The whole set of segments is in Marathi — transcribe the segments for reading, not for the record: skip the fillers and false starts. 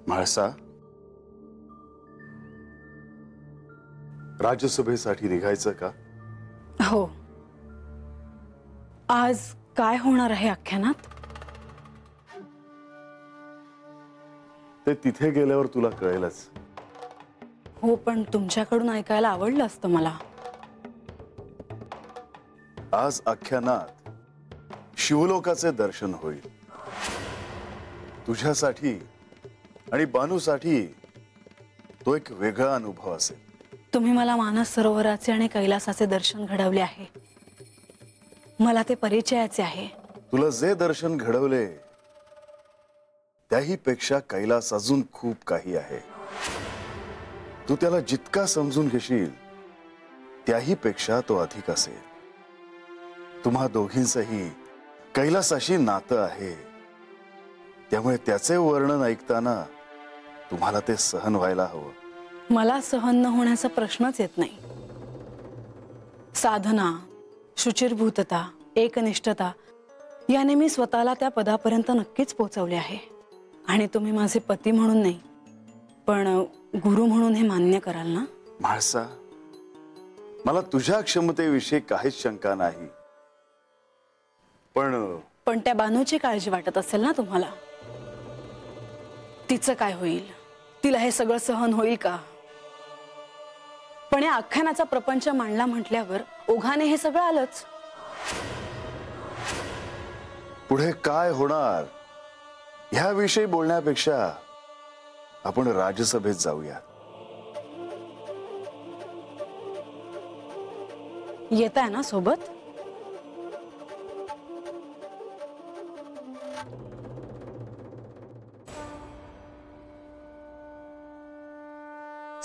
म्हाळसा, राज्यसभेसाठी निघायचं का? हो. आज काय होणार आहे आख्यानात? ते तिथे गेल्यावर तुला कळेलच. हो, पण तुमच्याकडून ऐकायला आवडलं असतं मला. आज आख्यानात शिवलोकाचे दर्शन होईल. तुझ्यासाठी आणि बानूसाठी तो एक वेगळा अनुभव असेल. तुम्ही मला मानस सरोवराचे आणि कैलासाचे दर्शन घडवले आहे. मला ते परिचयाचे आहे. तुला जे दर्शन घडवले त्याही पेक्षा कैलास अजून खूप काही आहे. तू त्याला जितका समजून घेशील त्याही पेक्षा तो अधिक असेल. तुम्हा दोघींचंही कैलासाशी नातं आहे. त्यामुळे त्याचे वर्णन ऐकताना तुम्हाला ते सहन व्हायला हवं. मला सहन न होण्याचा प्रश्नच येत नाही. साधना, शुचिर्भूतता, एकनिष्ठता याने मी स्वतःला त्या पदापर्यंत नक्कीच पोहोचवले आहे. आणि तुम्ही माझे पती म्हणून नाही, पण गुरु म्हणून हे मान्य कराल ना? म्हाळसा, मला तुझ्या क्षमतेविषयी काहीच शंका नाही, पण त्या बानूची काळजी वाटत असेल ना तुम्हाला? तिचं काय होईल? तिला हे सगळं सहन होईल का? पण या आख्यानाचा प्रपंच मांडला म्हटल्यावर ओघाने हे सगळं आलंच. पुढे काय होणार ह्याविषयी बोलण्यापेक्षा आपण राज्यसभेत जाऊया. येताय ना सोबत?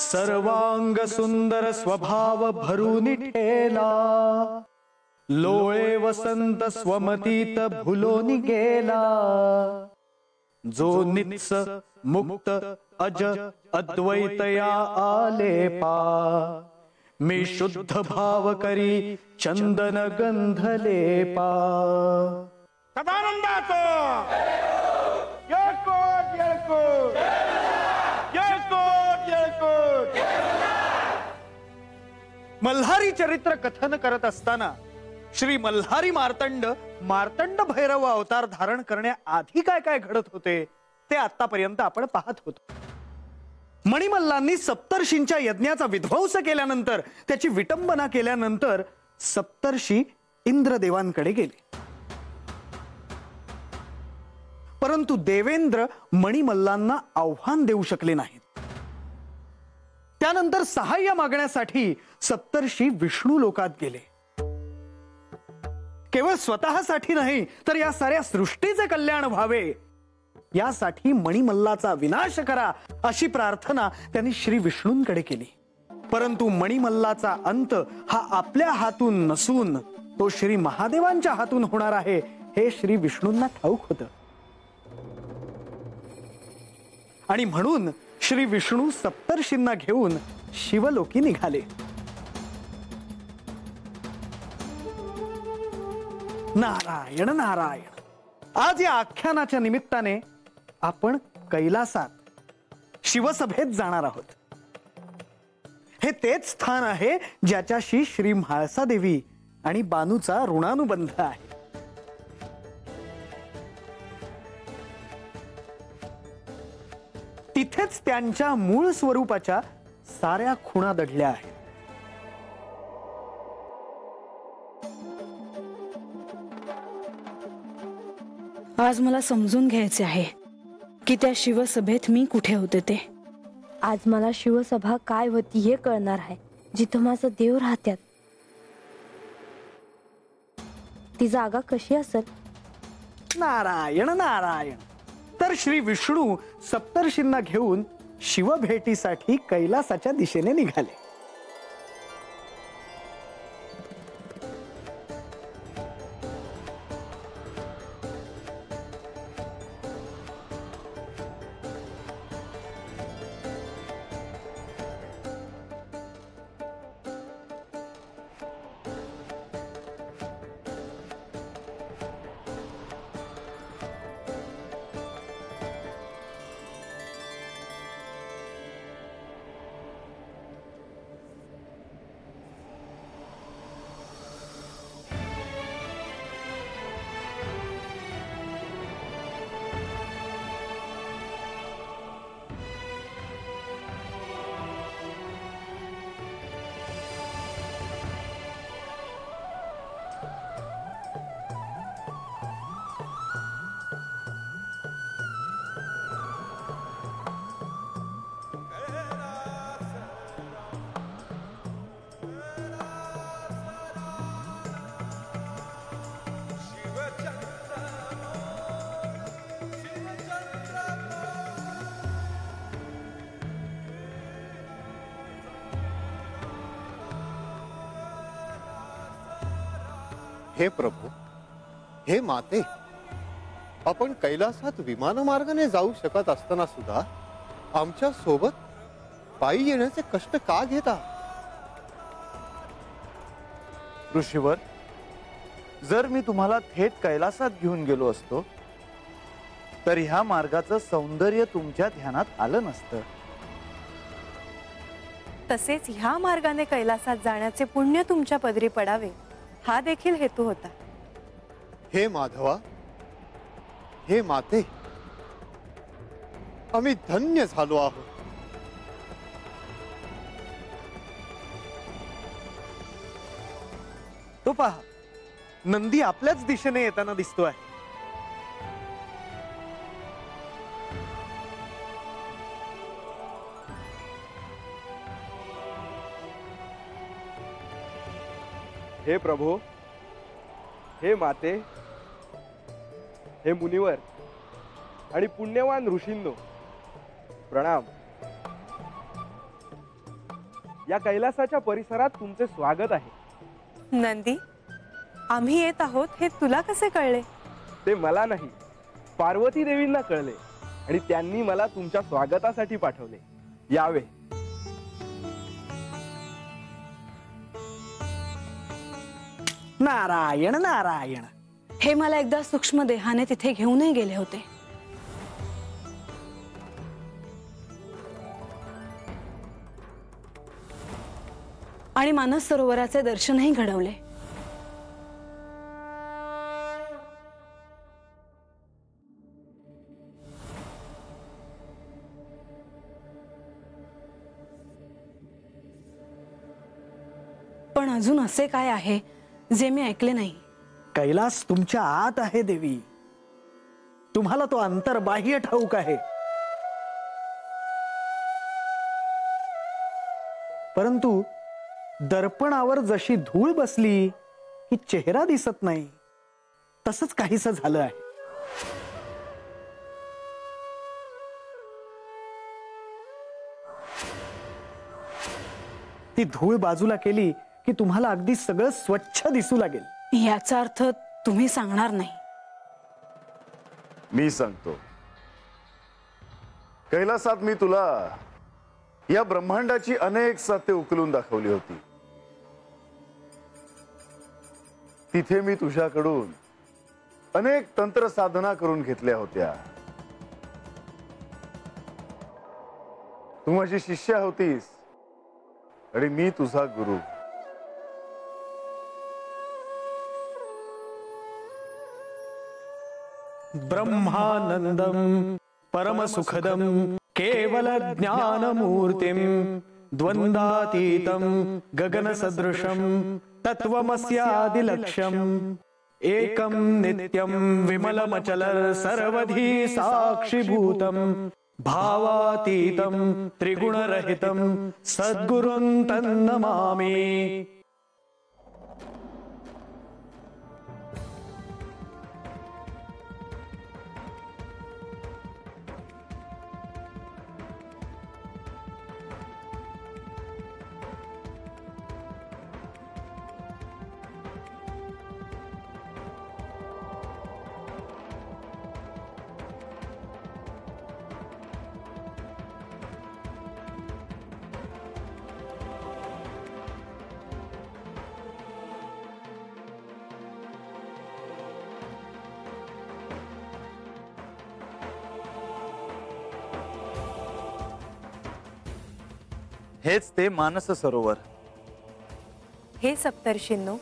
सर्वांग सुंदर स्वभाव भरून ठेला, लोळे वसंत स्वमतीत भुलोनी गेला. जो नित्स मुक्त अज अद्वैतया आलेपा, मी शुद्ध भाव करी चंदन गंध लेपा. सदानंदाचो येळकोट येळकोट येळकोट येळकोट. मल्हारी चरित्र कथन करत असताना श्री मल्हारी मार्तंड मार्तंड भैरव अवतार धारण करण्याआधी काय काय घडत होते ते आतापर्यंत आपण पाहत होतो. मणिमल्लांनी सप्तर्षींच्या यज्ञाचा विध्वंस केल्यानंतर, त्याची विटंबना केल्यानंतर सप्तर्षी इंद्रदेवांकडे गेले. परंतु देवेंद्र मणिमल्लांना आव्हान देऊ शकले नाहीत. त्यानंतर सहाय्य मागण्यासाठी सप्तर्षी विष्णू लोकात गेले. केवळ स्वतःसाठी नाही तर या साऱ्या सृष्टीचे कल्याण व्हावे यासाठी मणिमल्लाचा विनाश करा अशी प्रार्थना त्यांनी श्री विष्णूंकडे केली. परंतु मणिमल्लाचा अंत हा आपल्या हातून नसून तो श्री महादेवांच्या हातून होणार आहे हे श्री विष्णूंना ठाऊक होतं. आणि म्हणून श्री विष्णू सप्तर्षींना घेऊन शिवलोकी निघाले. नारायण नारायण. आज या आख्यानाच्या निमित्ताने आपण कैलासात शिवसभेत जाणार आहोत. हे तेच स्थान आहे ज्याच्याशी श्री म्हाळसा देवी आणि बानूचा ऋणानुबंध आहे. तिथेच त्यांच्या मूळ स्वरूपाच्या साऱ्या खुणा दडल्या आहेत. आज मला समजून घ्यायचे आहे की त्या शिवसभेत मी कुठे होते ते. आज मला शिवसभा काय होती हे कळणार आहे, जिथं माझं देव राहत्यात. ती जागा कशी असेल? नारायण नारायण. तर श्री विष्णू सप्तर्षींना घेऊन शिवभेटीसाठी कैलासाच्या दिशेने निघाले. हे प्रभू, हे माते, आपण कैलासात विमानमार्गाने जाऊ शकत असताना सुद्धा आमच्या सोबत पायी येण्याचे कष्ट का घेता? ऋषीवर, जर मी तुम्हाला थेट कैलासात घेऊन गेलो असतो तर ह्या मार्गाचं सौंदर्य तुमच्या ध्यानात आलं नसतं. तसेच ह्या मार्गाने कैलासात जाण्याचे पुण्य तुमच्या पदरी पडावे हा देखील हेतू होता. हे माधवा, हे माते, आम्ही धन्य झालो आहोत. तो पहा, नंदी आपल्याच दिशेने येताना दिसतोय. हे प्रभो, हे माते, हे मुनिवर आणि पुण्यवान ऋषींनो, प्रणाम. या कैलासाच्या परिसरात तुमचे स्वागत आहे. नंदी, आम्ही येत आहोत हे तुला कसे कळले? ते मला नाही, पार्वती देवींना कळले आणि त्यांनी मला तुमच्या स्वागतासाठी पाठवले. यावे. नारायण नारायण. हे मला एकदा सूक्ष्म देहाने तिथे घेऊनही गेले होते. आणि मानस सरोवराचे दर्शनही घडवले. पण अजून असे काय आहे जे मी ऐकले नाही? कैलास तुमच्या आत आहे देवी. तुम्हाला तो अंतर्बाह्य ठाऊक आहे. परंतु दर्पणावर जशी धूळ बसली की चेहरा दिसत नाही, तसंच काहीसं झालं आहे. ती धूळ बाजूला केली की तुम्हाला अगदी सगळं स्वच्छ दिसू लागेल. याचा अर्थ तुम्ही सांगणार नाही? मी सांगतो. कैलासात मी तुला या ब्रह्मांडाची अनेक सत्य उकलून दाखवली होती. तिथे मी तुझ्याकडून अनेक तंत्र साधना करून घेतल्या होत्या. तू माझी शिष्या होतीस आणि मी तुझा गुरु. ब्रह्मानंदम परमसुखदम केवल ज्ञानमूर्तिम द्वंद्वातीतं गगनसदृशं तत्त्वमस्यादिलक्ष्यम् एकं नित्यं विमलमचलर सर्वधी साक्षिभूतं भावातीतं त्रिगुणरहितं सद्गुरुं तन्नमामि. हेच ते मानस सरोवर. हे सप्तर्षींनो,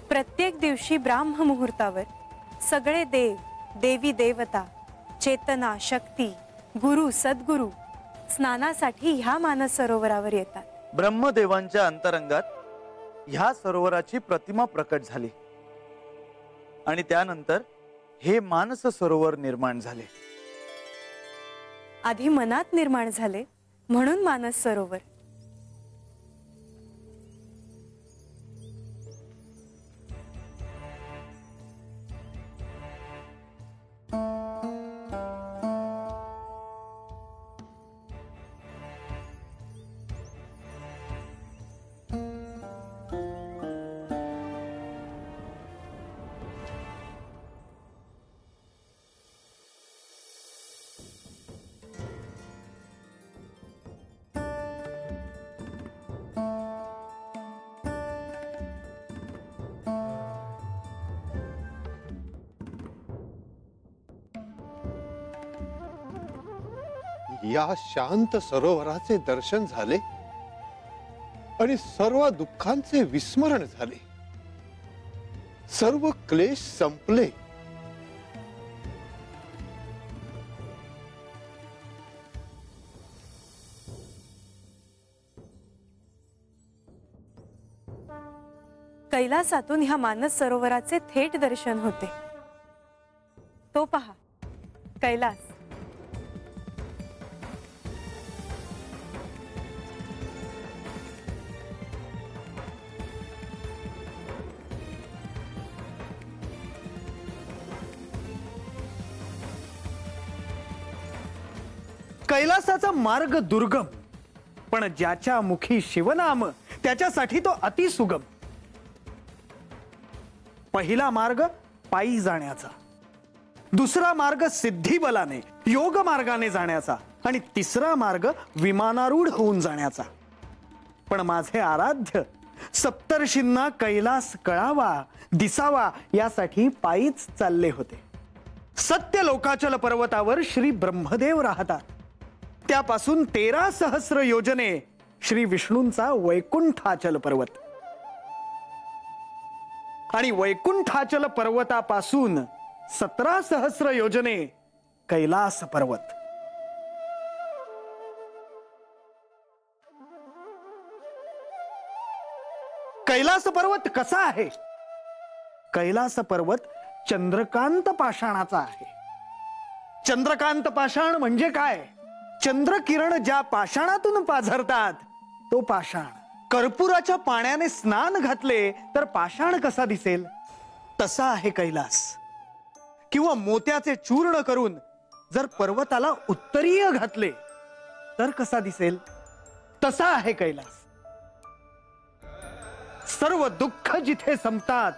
प्रत्येक दिवशी ब्राह्म मुहूर्तावर सगळे देव, देवी देवता, चेतना, शक्ती, गुरु, सद्गुरु स्नानासाठी ह्या मानस सरोवरावर येतात. ब्रह्मदेवांच्या अंतरंगात ह्या सरोवराची प्रतिमा प्रकट झाली आणि त्यानंतर हे मानस सरोवर निर्माण झाले. आधी मनात निर्माण झाले म्हणून मानस सरोवर. या शांत सरोवराचे दर्शन झाले आणि सर्व दुःखांचे विस्मरण झाले. सर्व क्लेश संपले. कैलासातून ह्या मानस सरोवराचे थेट दर्शन होते. तो पहा कैलास. कैलासाचा मार्ग दुर्गम, पण ज्याच्या मुखी शिवनाम त्याच्यासाठी तो अतिसुगम. पहिला मार्ग पायी जाण्याचा, दुसरा मार्ग सिद्धी बलाने योग मार्गाने जाण्याचा आणि तिसरा मार्ग विमानारूढ होऊन जाण्याचा. पण माझे आराध्य सप्तर्षींना कैलास कळावा दिसावा यासाठी पायीच चालले होते. सत्य लोकाचल पर्वतावर श्री ब्रह्मदेव राहतात. त्यापासून 13 सहस्र योजने श्री विष्णूंचा वैकुंठाचल पर्वत आणि वैकुंठाचल पर्वतापासून 17 सहस्र योजने कैलास पर्वत. कैलास पर्वत कसा आहे? कैलास पर्वत चंद्रकांत पाषाणाचा आहे. चंद्रकांत पाषाण म्हणजे काय? चंद्रकिरण ज्या पाषाणातून पाझरतात तो पाषाण. कर्पूराच्या पाण्याने स्नान घातले तर पाषाण कसा दिसेल? तसा आहे कैलास. किंवा मोत्याचे चूर्ण करून जर पर्वताला उत्तरीय घातले तर कसा दिसेल? तसा आहे कैलास. सर्व दुःख जिथे संपतात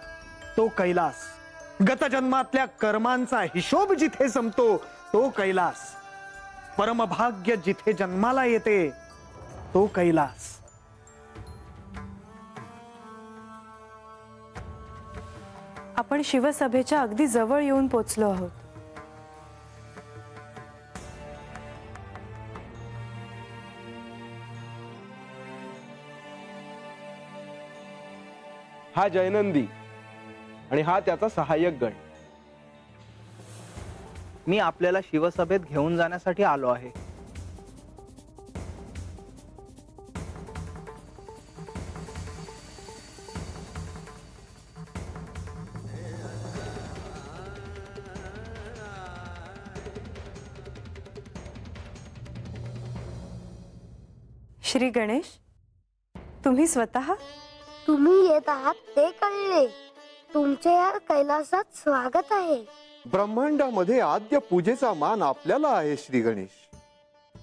तो कैलास. गतजन्मातल्या कर्मांचा हिशोब जिथे संपतो तो कैलास. परमभाग्य जिथे जन्माला येते तो कैलास. आपण शिवसभेच्या अगदी जवळ येऊन पोचलो आहोत. हा जयनंदी आणि हा त्याचा सहाय्यक गण. मी आपल्याला शिवसभेत घेऊन जाण्यासाठी आलो आहे. श्री गणेश, तुम्ही स्वतः? तुम्ही येत आहात ते कळले. तुमचे या कैलासात स्वागत आहे. ब्रह्मांडामध्ये आद्य पूजेचा मान आपल्याला आहे श्री गणेश.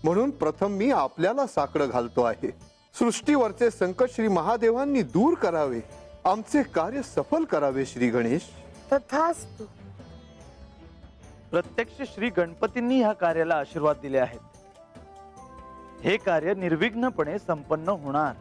म्हणून प्रथम मी आपल्याला साकडं घालतो आहे. सृष्टीवरचे संकट श्री महादेवांनी दूर करावे, आमचे कार्य सफल करावे श्री गणेश. तथास्तु. प्रत्यक्ष श्री गणपतींनी ह्या कार्याला आशीर्वाद दिले आहेत. हे कार्य निर्विघ्नपणे संपन्न होणार.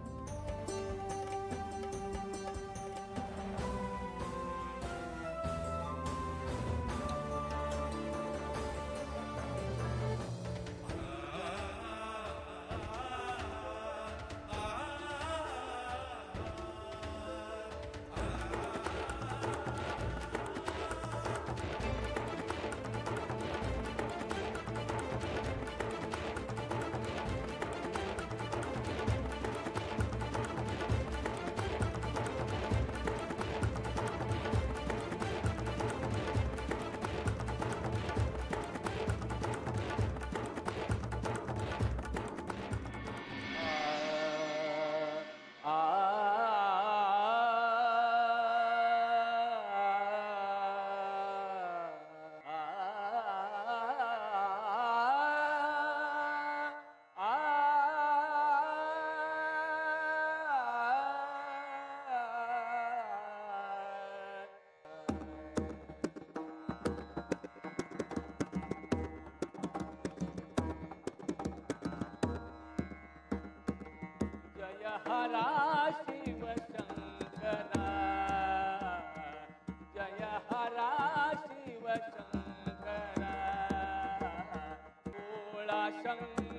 शंकरा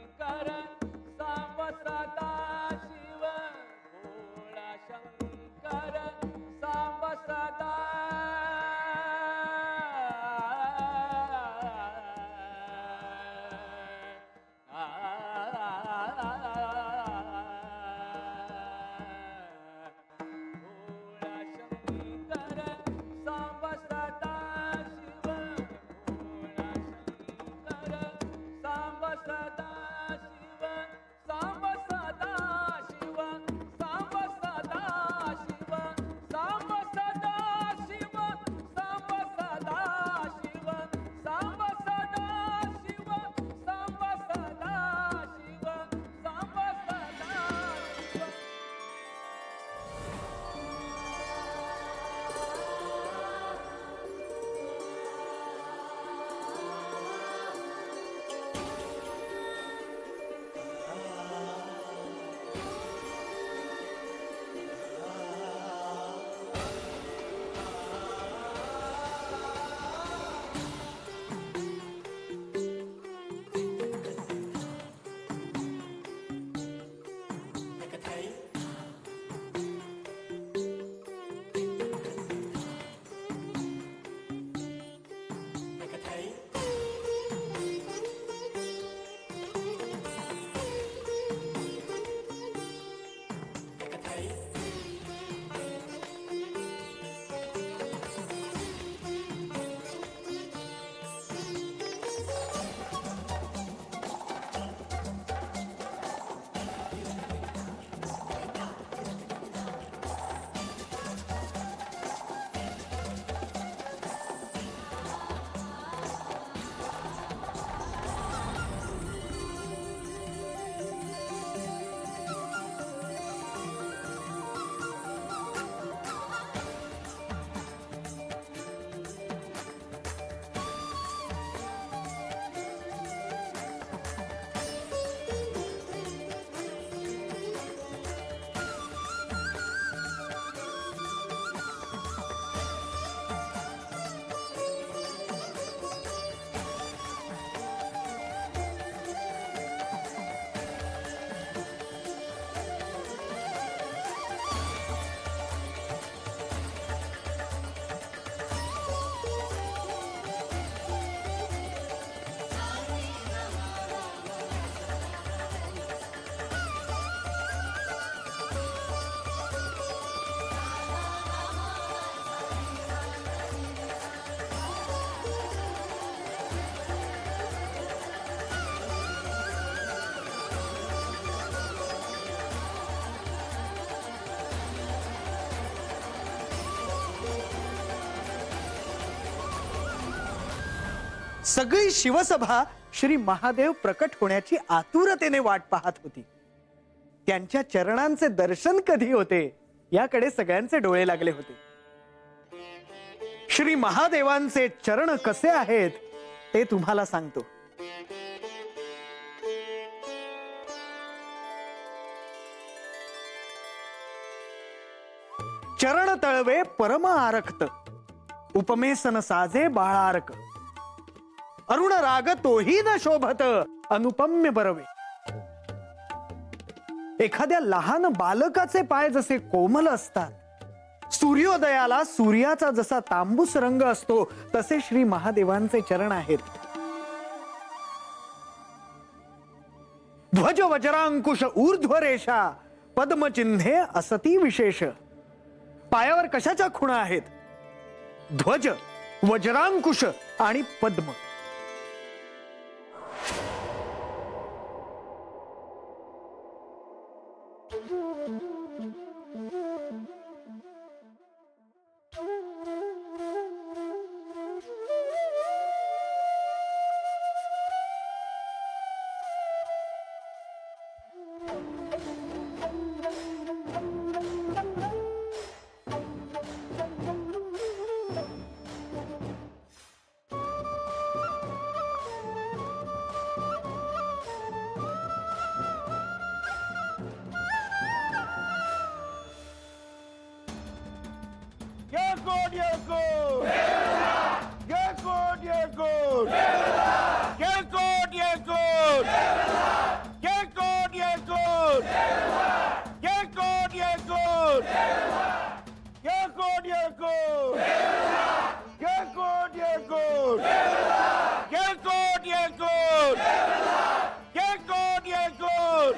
सगळी शिवसभा श्री महादेव प्रकट होण्याची आतुरतेने वाट पाहत होती. त्यांच्या चरणांचे दर्शन कधी होते याकडे सगळ्यांचे डोळे लागले होते. श्री महादेवांचे चरण कसे आहेत ते तुम्हाला सांगतो. चरण तळवे परम आरक्त, उपमेसन साजे बाळारक, अरुण राग तोही न शोभत, अनुपम्य बरवे. एखाद्या लहान बालकाचे पाय जसे कोमल असतात, सूर्योदयाला सूर्याचा जसा तांबूस रंग असतो, तसे श्री महादेवांचे चरण आहेत. ध्वज वज्रांकुश ऊर्ध्व रेषा, पद्मचिन्हे असती विशेष. पायावर कशाच्या खुणा आहेत? ध्वज, वज्रांकुश आणि पद्म. येळकोट येळकोट येळकोट येळकोट येळकोट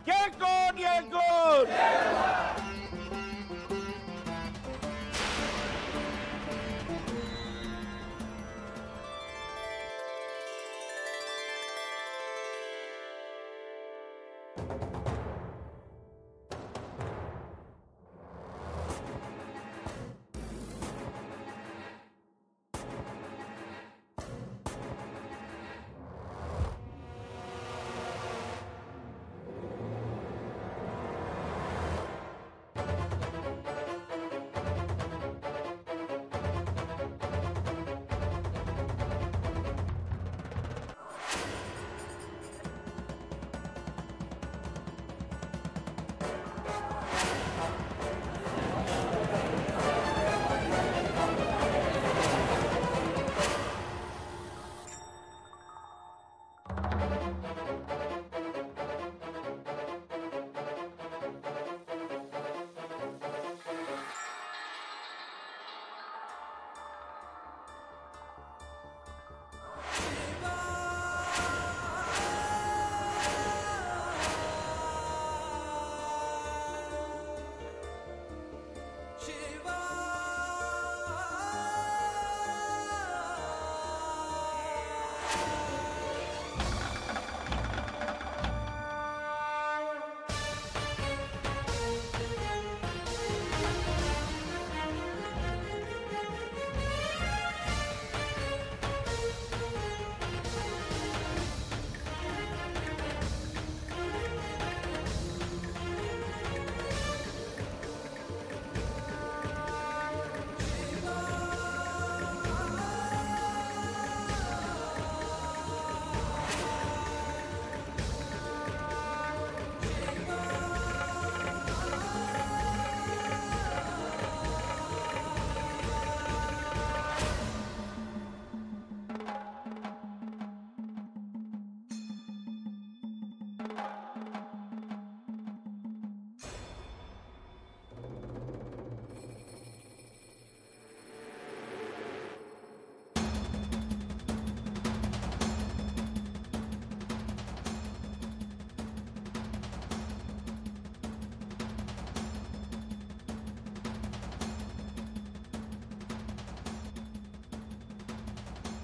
येळकोट येळकोट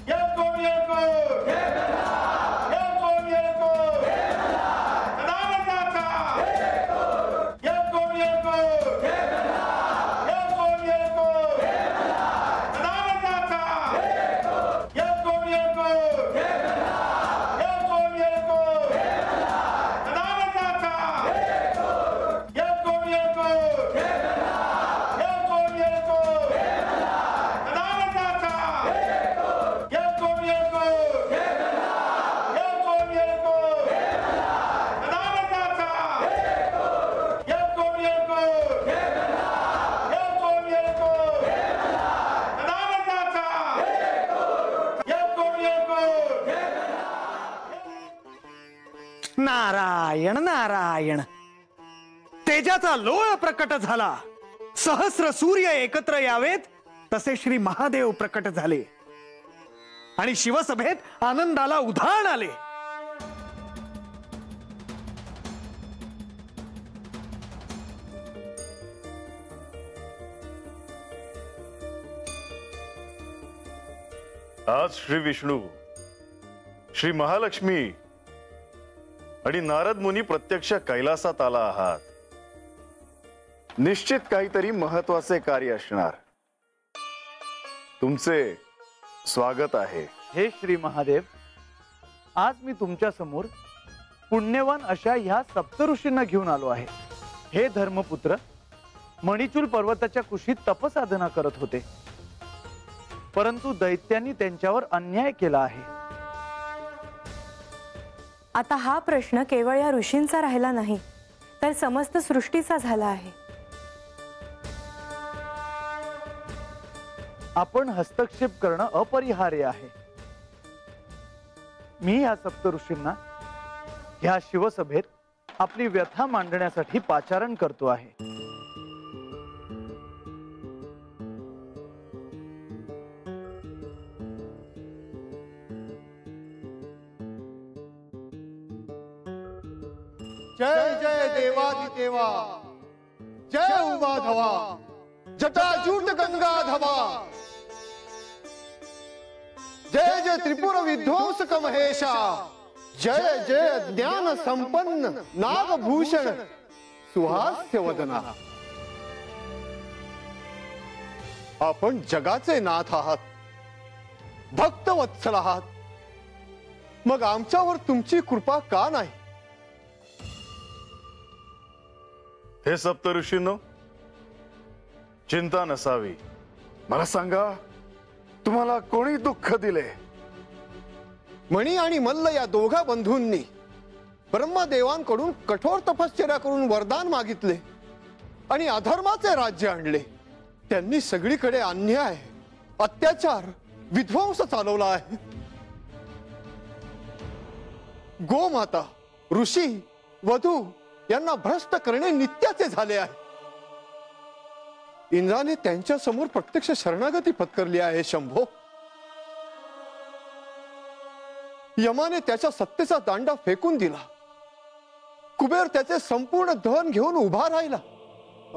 येळकोट येळकोट येळकोट येळकोट सदानंदाचा येळकोट येळकोट येळकोट येळकोट सदानंदाचा येळकोट येळकोट येळकोट येळकोट सदानंदाचा येळकोट येळकोट येळकोट येळकोट सदानंदाचा येळकोट येळकोट येळकोट येळकोट सदानंदाचा येळकोट येळकोट येळकोट येळकोट सदानंदाचा येळकोट येळकोट नारायण नारायण. तेजाचा लोळ प्रकट झाला. सहस्र सूर्य एकत्र यावेत तसे श्री महादेव प्रकट झाले आणि शिवसभेत आनंदाला उधाण आले. आज श्री विष्णू, श्री महालक्ष्मी आणि नारद मुनी प्रत्यक्ष कैलासात आला आहात. निश्चित काहीतरी महत्वाचे कार्य असणार. तुमचे स्वागत आहे. हे श्री महादेव, आज मी तुमच्या समोर पुण्यवान अशा ह्या सप्तऋषींना घेऊन आलो आहे. हे धर्मपुत्र मणिचूल पर्वताच्या कुशीत तपसाधना करत होते, परंतु दैत्यांनी त्यांच्यावर अन्याय केला आहे. आता हा प्रश्न केवळ या ऋषींचा राहिला नाही, तर समस्त सृष्टीचा झाला आहे. आपण हस्तक्षेप करणं अपरिहार्य आहे. मी या सप्तऋषींना ह्या शिवसभेत आपली व्यथा मांडण्यासाठी पाचारण करतो आहे. जय जय देवादिदेवा, जय उमा धवा, जटाजूट गंगा धवा, जय जय त्रिपुर विध्वंसक महेशा, जय जय ज्ञान संपन्न नागभूषण सुहास्य वदना. आपण जगाचे नाथ आहात, भक्तवत्सल आहात, मग आमच्यावर तुमची कृपा का नाही? हे सप्तऋषींनो, चिंता नसावी. मला सांगा, तुम्हाला कोणी दुःख दिले? मणी आणि मल्ल या दोघा बंधूंनी ब्रह्मदेवांकडून कठोर तपश्चर्या करून वरदान मागितले आणि अधर्माचे राज्य आणले. त्यांनी सगळीकडे अन्याय, अत्याचार, विध्वंस चालवला आहे. गोमाता, ऋषी, वधू यांना भ्रष्ट करणे नित्याचे झाले आहे. इंद्राने त्यांच्या समोर प्रत्यक्ष शरणागती पत्करली आहे. शंभो, यमाने त्याच्या सत्तेचा दांडा फेकून दिला. कुबेर त्याचे संपूर्ण धन घेऊन उभा राहिला.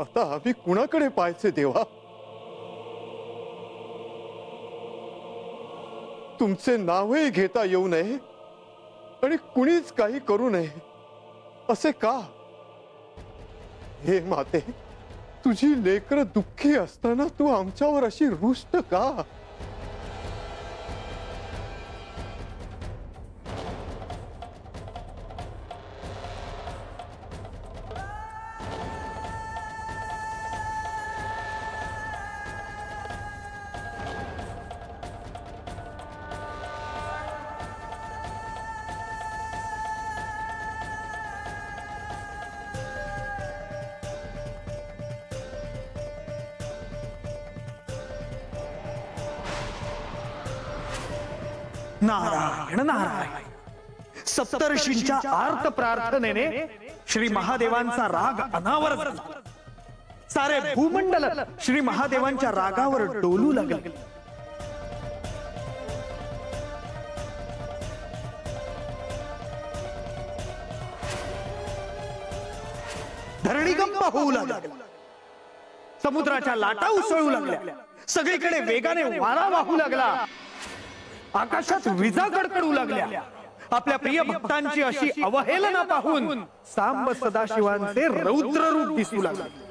आता आम्ही कुणाकडे पाहायचे देवा? तुमचे नावही घेता येऊ नये आणि कुणीच काही करू नये असे का? हे माते, तुझी लेकर दुःखी असताना तू आमच्यावर अशी रुष्ट का? नारायण नारायण. सप्तऋषींच्या आर्त प्रार्थनेने श्री महादेवांचा राग अनावर झाला. सारे भूमंडल श्री महादेवांच्या रागावर डोलू लागले. धरणीकंप होऊ लागला. समुद्राच्या लाटा उसळू लागल्या. सगळीकडे वेगाने वारा वाहू लागला. आकाशात विजा कडकडू लागल्या. आपल्या प्रिय भक्तांची अशी अवहेलना पाहून सांब सदाशिवांचे रौद्र रूप दिसू लागले.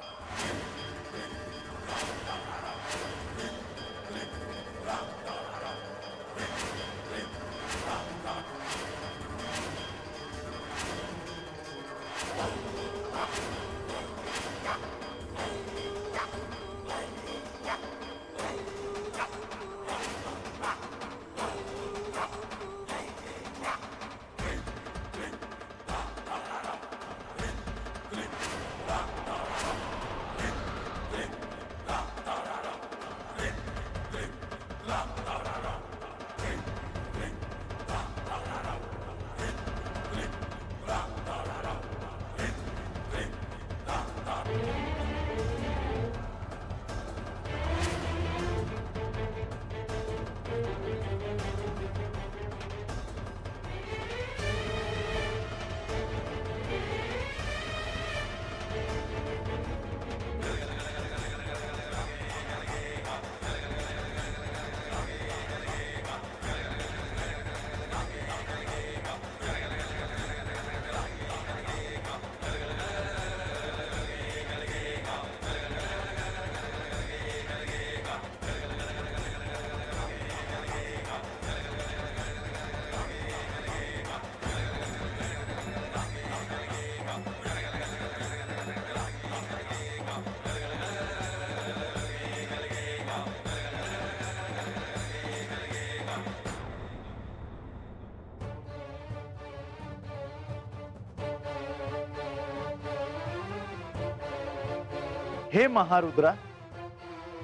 हे महारुद्रा,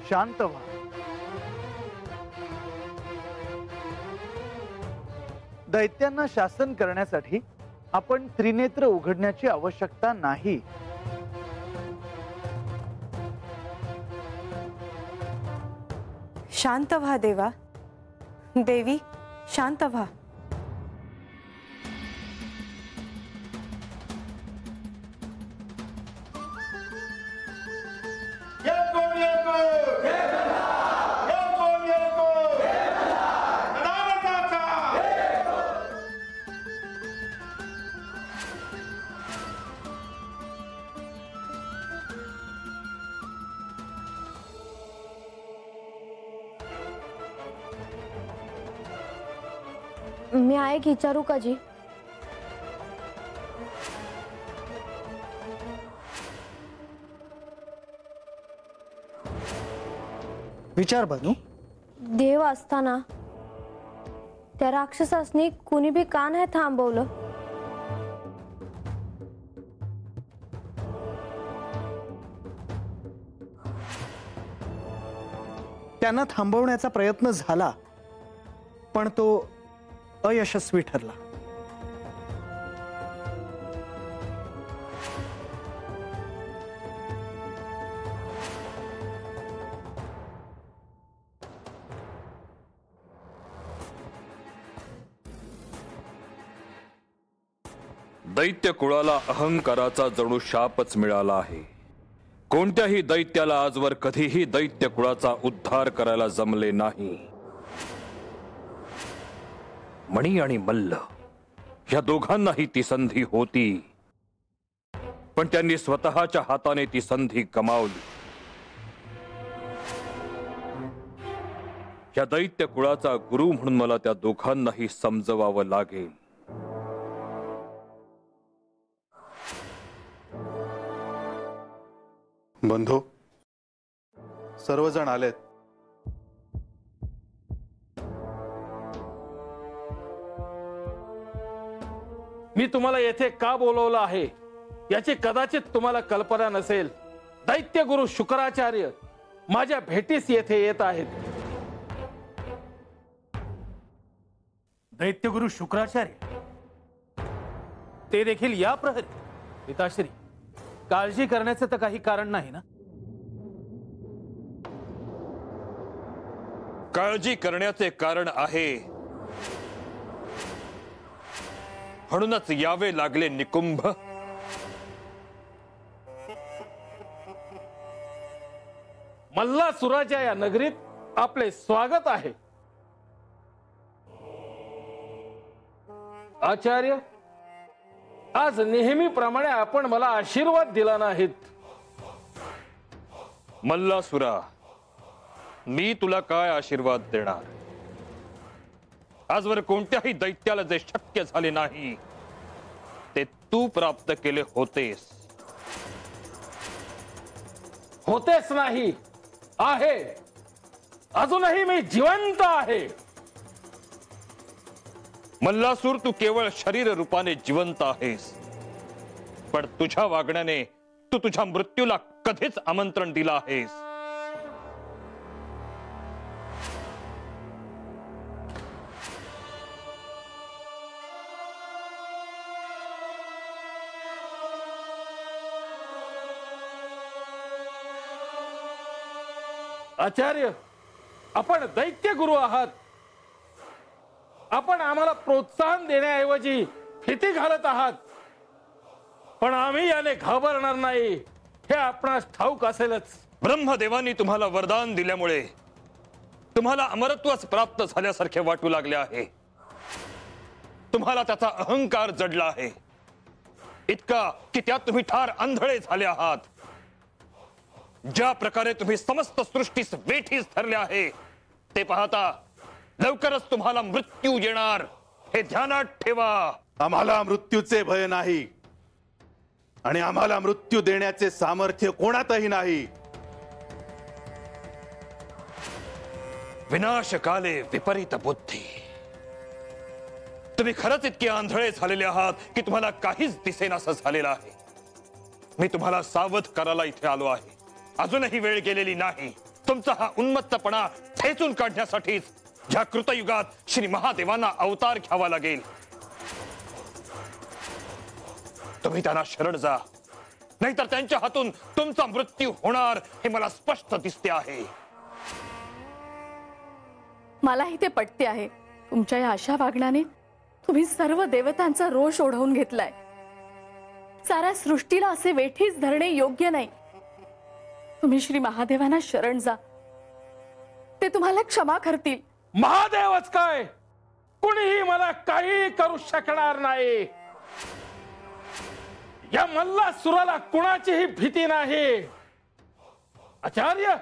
शांत व्हा. दैत्यांना शासन करण्यासाठी आपण त्रिनेत्र उघडण्याची आवश्यकता नाही. शांत व्हा देवा. देवी, शांत व्हा. मी आहे की विचारू का जी? विचार बनू. देव असताना त्या राक्षसासनी कुणी बी का नाही थांबवलं? त्यांना थांबवण्याचा प्रयत्न झाला, पण तो अयशस्वी ठरला. दैत्य कुळाला अहंकाराचा जणू शापच मिळाला आहे. कोणत्याही दैत्याला आजवर कधीही दैत्य कुळाचा उद्धार करायला जमले नाही. मणी आणि मल्ल या दोघांनाही ती संधी होती, पण त्यांनी स्वतःच्या हाताने ती संधी गमावली. या दैत्य कुळाचा गुरु म्हणून मला त्या दोघांनाही समजवावं लागेल. बंधू, सर्वजण आलेत. मी तुम्हाला येथे का बोलवलं आहे याची कदाचित तुम्हाला कल्पना नसेल. दैत्य गुरु शुक्राचार्य माझ्या भेटीस येथे येत आहेत. दैत्यगुरु शुक्राचार्य ते देखील या प्रहरी? पिताश्री, काळजी करण्याचं तर काही कारण नाही ना? काळजी करण्याचे कारण आहे, म्हणूनच यावे लागले निकुंभ. मल्लासुराच्या या नगरीत आपले स्वागत आहे. आचार्य, आज नेहमीप्रमाणे आपण मला आशीर्वाद दिला नाहीत. मल्लासुरा, मी तुला काय आशीर्वाद देणार? आजवर कोणत्याही दैत्याला जे शक्य झाले नाही ते तू प्राप्त केले होतेस. होतेच नाही, आहे. अजूनही मी जिवंत आहे. मल्लासूर, तू केवळ शरीर रूपाने जिवंत आहेस, पण तुझ्या वागण्याने तू तुझ्या मृत्यूला कधीच आमंत्रण दिलं आहेस. आचार्य, आपण दैत्य गुरु आहात. आपण आम्हाला प्रोत्साहन देण्याऐवजी भीती घालत आहात. पण आम्ही याने घाबरणार नाही हे आपणास ठाऊक असेलच. ब्रह्मदेवांनी तुम्हाला वरदान दिल्यामुळे तुम्हाला अमरत्वच प्राप्त झाल्यासारखे वाटू लागले आहे. तुम्हाला त्याचा अहंकार जडला आहे, इतका की त्यात तुम्ही ठार आंधळे झाले आहात. ज्या प्रकारे तुम्ही समस्त सृष्टीस वेठीस धरले आहे ते पाहता लवकरच तुम्हाला मृत्यू येणार हे ध्यानात ठेवा. आम्हाला मृत्यूचे भय नाही आणि आम्हाला मृत्यू देण्याचे सामर्थ्य कोणातही नाही. विनाशकाले विपरीत बुद्धी. तुम्ही खरंच इतके आंधळे झालेले आहात की तुम्हाला काहीच दिसेनासं झालेलं आहे. मी तुम्हाला सावध करायला इथे आलो आहे. अजूनही वेळ गेलेली नाही. तुमचा हा उन्मत्तपणा ठेचून काढण्यासाठीच ज्या कृतयुगात श्री महादेवांना अवतार घ्यावा लागेल. तुम्ही त्यांना शरण जा, नाहीतर त्यांच्या हातून तुमचा मृत्यू होणार हे मला स्पष्ट दिसते आहे. मलाही ते पटते आहे. तुमच्या या अशा वागण्याने तुम्ही सर्व देवतांचा रोष ओढवून घेतलाय. साऱ्या सृष्टीला असे वेठीस धरणे योग्य नाही. तुम्ही श्री महादेवांना शरण जा, ते तुम्हाला क्षमा करतील. महादेवच काय, कुणीही मला काही करू शकणार नाही. या मल्लासुराला कुणाचीही भीती नाही. आचार्य,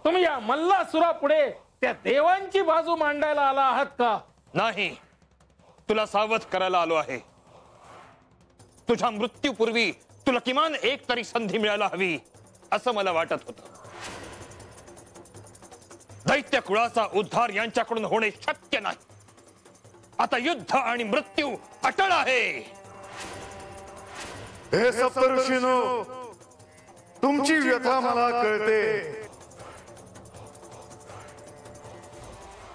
तुम्ही या मल्लासुरा पुढे त्या देवांची बाजू मांडायला आला आहात का? नाही, तुला सावध करायला आलो आहे. तुझ्या मृत्यूपूर्वी तुला किमान एक तरी संधी मिळायला हवी असं मला वाटत होतं. दैत्य कुळाचा उद्धार यांच्याकडून होणे शक्य नाही. आता युद्ध आणि मृत्यू अटळ आहे. हे सप्तऋषीनो, तुमची व्यथा मला कळते.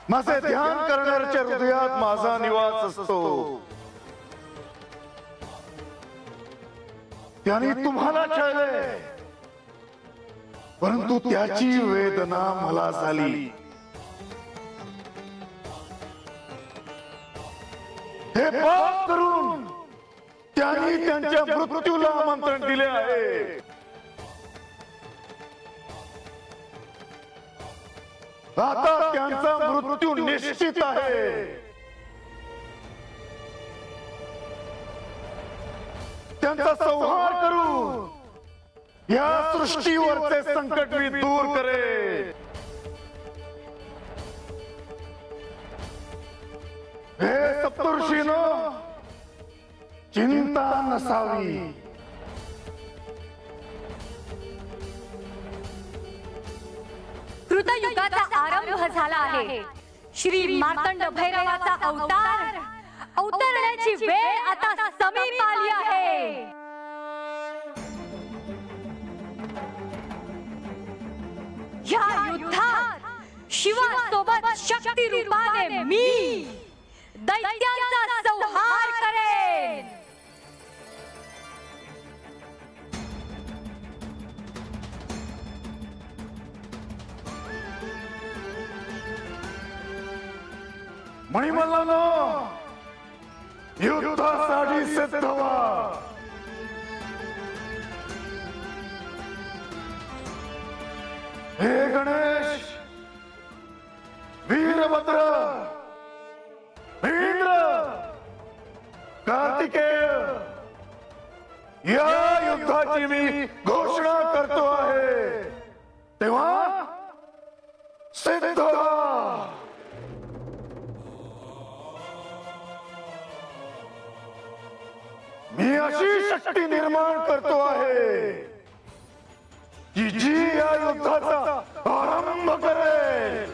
माझे ध्यान करणाऱ्याच्या हृदयात माझा निवास असतो. त्याने तुम्हाला छळले, परंतु त्याची वेदना मला झाली. हे पाप करून त्यांनी त्यांच्या मृत्यूला आमंत्रण दिले आहे. आता त्यांचा मृत्यू निश्चित आहे. त्यांचा संहार करून या सृष्टीवरचे संकट मी दूर करे. हे सप्तऋषीनो, चिंता नसावी. कृतयुगाचा आरंभ झाला आहे. श्री मार्तंड भैरवाचा अवतार अवतरण्याची वेळ आता समीप आली आहे. या युद्धात शिवासोबत शक्ती रूपाने मी दैत्यांचा संहार करेन. मणिमल्लांनो, युद्धासाठी सिद्ध व्हा. हे गणेश, वीरभद्र, इंद्र, कार्तिकेय, या युद्धाची मी घोषणा करतो आहे. तेव्हा सिद्ध व्हा. मी अशी शक्ती निर्माण करतो आहे की जी या युद्धाचा आरंभ करेल.